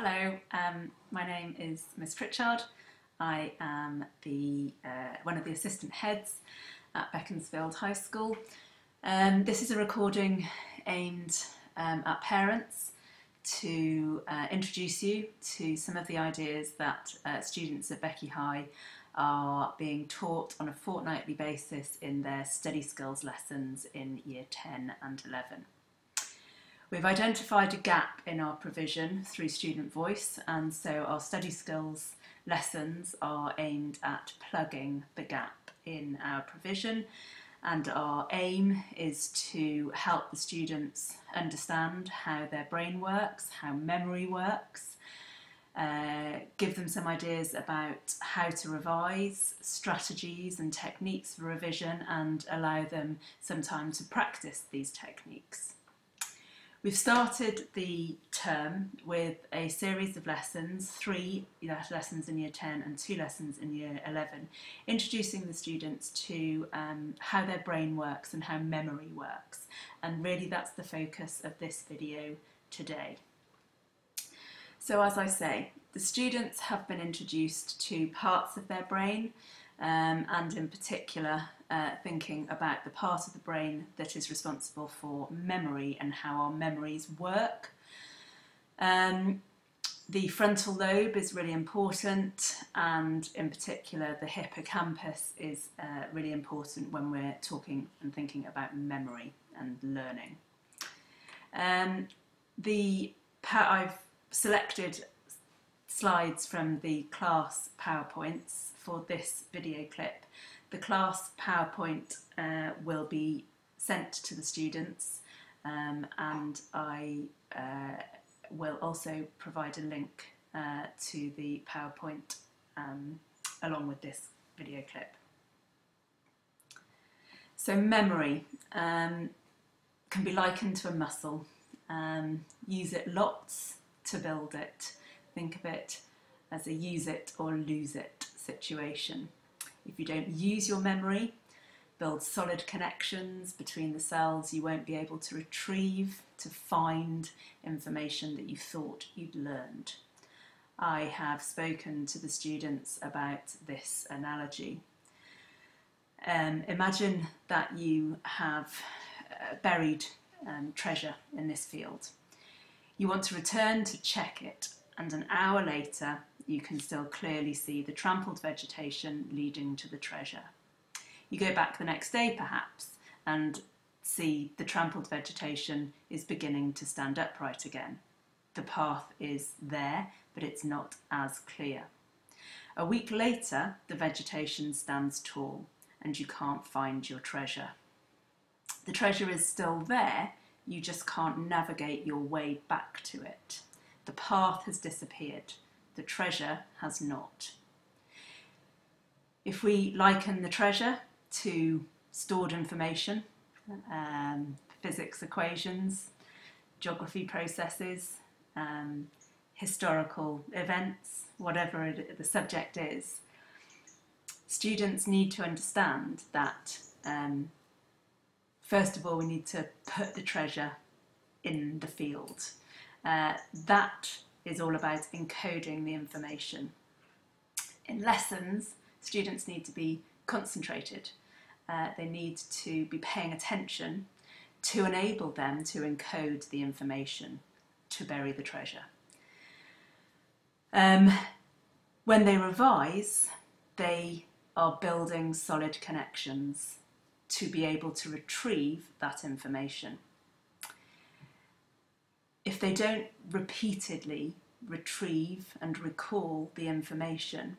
Hello, my name is Miss Pritchard. I am one of the assistant heads at Beaconsfield High School. This is a recording aimed at parents to introduce you to some of the ideas that students at Becky High are being taught on a fortnightly basis in their study skills lessons in Year 10 and 11. We've identified a gap in our provision through student voice, and so our study skills lessons are aimed at plugging the gap in our provision, and our aim is to help the students understand how their brain works, how memory works, give them some ideas about how to revise, strategies and techniques for revision, and allow them some time to practice these techniques. We've started the term with a series of lessons, 3 lessons in Year 10 and 2 lessons in Year 11, introducing the students to how their brain works and how memory works. And really that's the focus of this video today. So as I say, the students have been introduced to parts of their brain and in particular thinking about the part of the brain that is responsible for memory and how our memories work. The frontal lobe is really important, and in particular the hippocampus is really important when we're talking and thinking about memory and learning. I've selected slides from the class PowerPoints for this video clip. The class PowerPoint will be sent to the students, and I will also provide a link to the PowerPoint along with this video clip. So memory can be likened to a muscle. Use it lots to build it. Think of it as a use it or lose it situation. If you don't use your memory, build solid connections between the cells, you won't be able to retrieve, to find information that you thought you'd learned. I have spoken to the students about this analogy. Imagine that you have buried treasure in this field. You want to return to check it, and an hour later you can still clearly see the trampled vegetation leading to the treasure. You go back the next day perhaps and see the trampled vegetation is beginning to stand upright again. The path is there, but it's not as clear. A week later, the vegetation stands tall and you can't find your treasure. The treasure is still there, you just can't navigate your way back to it. The path has disappeared, the treasure has not. If we liken the treasure to stored information, physics equations, geography processes, historical events, whatever the subject is, students need to understand that first of all we need to put the treasure in the field. That is all about encoding the information. In lessons, students need to be concentrated. They need to be paying attention to enable them to encode the information, to bury the treasure. When they revise, they are building solid connections to be able to retrieve that information. If they don't repeatedly retrieve and recall the information,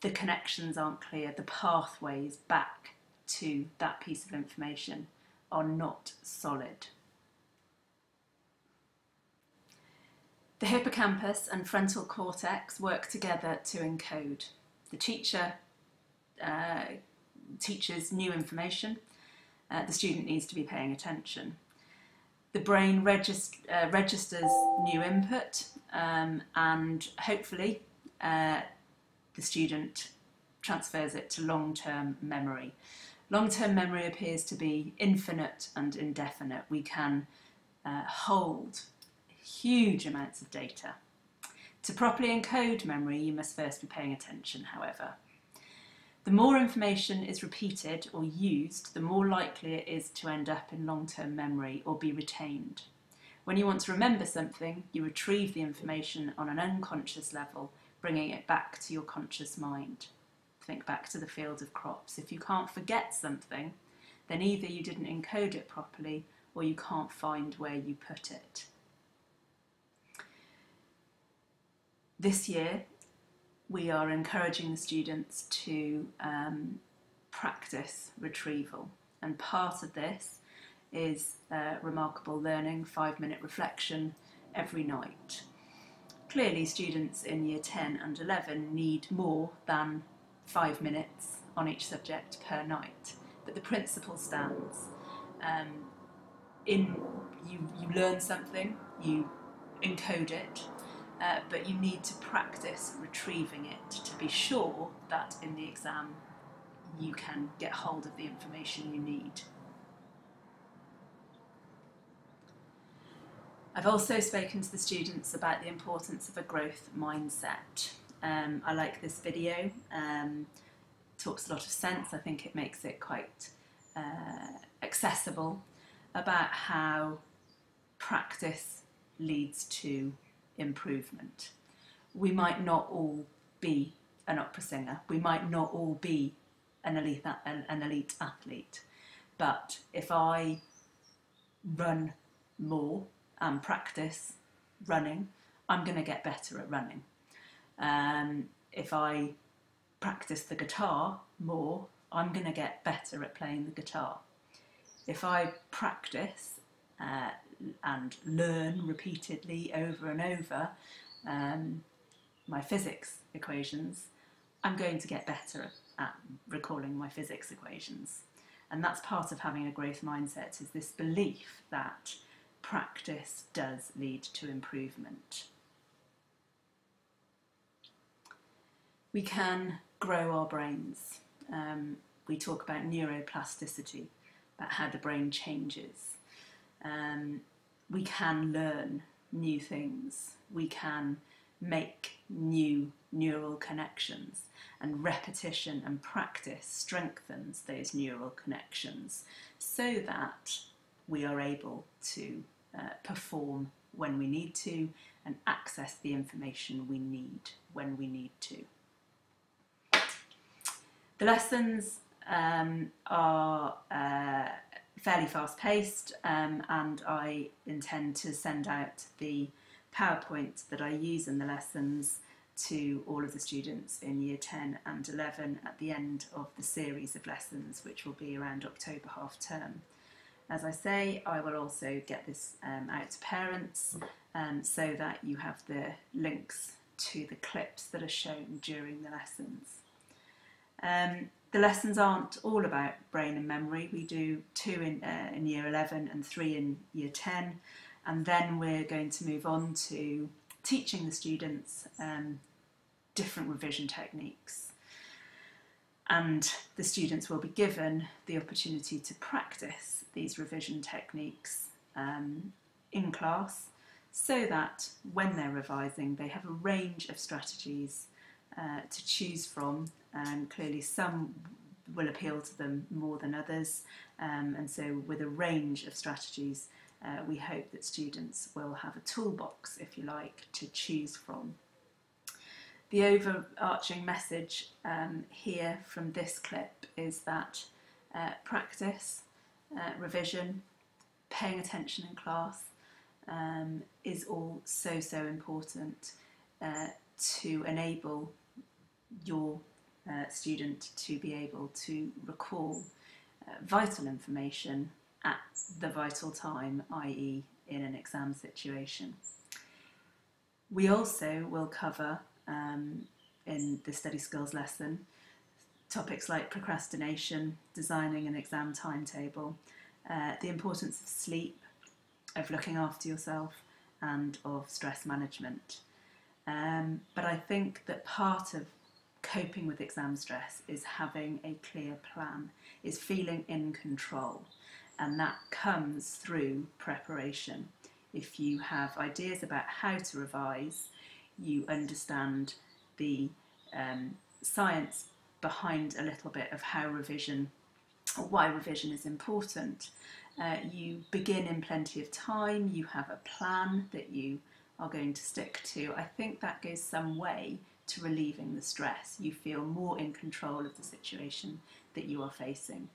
the connections aren't clear, the pathways back to that piece of information are not solid. The hippocampus and frontal cortex work together to encode. The teacher teaches new information, the student needs to be paying attention. The brain registers new input and hopefully the student transfers it to long-term memory. Long-term memory appears to be infinite and indefinite. We can hold huge amounts of data To properly encode memory, you must first be paying attention, however. The more information is repeated or used, the more likely it is to end up in long-term memory or be retained. When you want to remember something, you retrieve the information on an unconscious level, bringing it back to your conscious mind. Think back to the field of crops. If you can't forget something, then either you didn't encode it properly or you can't find where you put it. This year, we are encouraging the students to practice retrieval, and part of this is remarkable learning, 5-minute reflection every night. Clearly, students in year 10 and 11 need more than 5 minutes on each subject per night, but the principle stands. You learn something, you encode it, but you need to practice retrieving it to be sure that in the exam you can get hold of the information you need. I've also spoken to the students about the importance of a growth mindset. I like this video, talks a lot of sense. I think it makes it quite accessible about how practice leads to improvement. We might not all be an opera singer, we might not all be an elite athlete, but if I run more and practice running, I'm going to get better at running. If I practice the guitar more, I'm going to get better at playing the guitar. If I practice and learn repeatedly over and over my physics equations, I'm going to get better at recalling my physics equations. And that's part of having a growth mindset, is this belief that practice does lead to improvement. We can grow our brains. We talk about neuroplasticity, about how the brain changes. We can learn new things. We can make new neural connections, and repetition and practice strengthens those neural connections so that we are able to perform when we need to and access the information we need when we need to. The lessons are fairly fast-paced, and I intend to send out the PowerPoint that I use in the lessons to all of the students in year 10 and 11 at the end of the series of lessons, which will be around October half term. As I say, I will also get this out to parents so that you have the links to the clips that are shown during the lessons. The lessons aren't all about brain and memory. We do 2 in year 11 and 3 in year 10, and then we're going to move on to teaching the students different revision techniques. And the students will be given the opportunity to practice these revision techniques in class, so that when they're revising they have a range of strategies to choose from. Clearly some will appeal to them more than others, and so with a range of strategies we hope that students will have a toolbox, if you like, to choose from. The overarching message here from this clip is that practice, revision, paying attention in class is all so important to enable your student to be able to recall vital information at the vital time, i.e. in an exam situation. We also will cover in the study skills lesson topics like procrastination, designing an exam timetable, the importance of sleep, of looking after yourself, and of stress management. But I think that part of coping with exam stress is having a clear plan, is feeling in control, and that comes through preparation. If you have ideas about how to revise, you understand the science behind a little bit of how revision, or why revision is important. You begin in plenty of time, you have a plan that you are going to stick to. I think that goes some way to relieving the stress. You feel more in control of the situation that you are facing,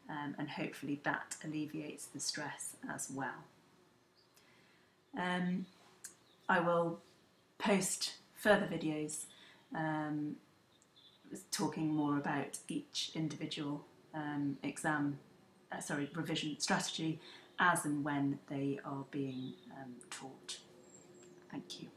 and hopefully that alleviates the stress as well. I will post further videos talking more about each individual revision strategy as and when they are being taught. Thank you.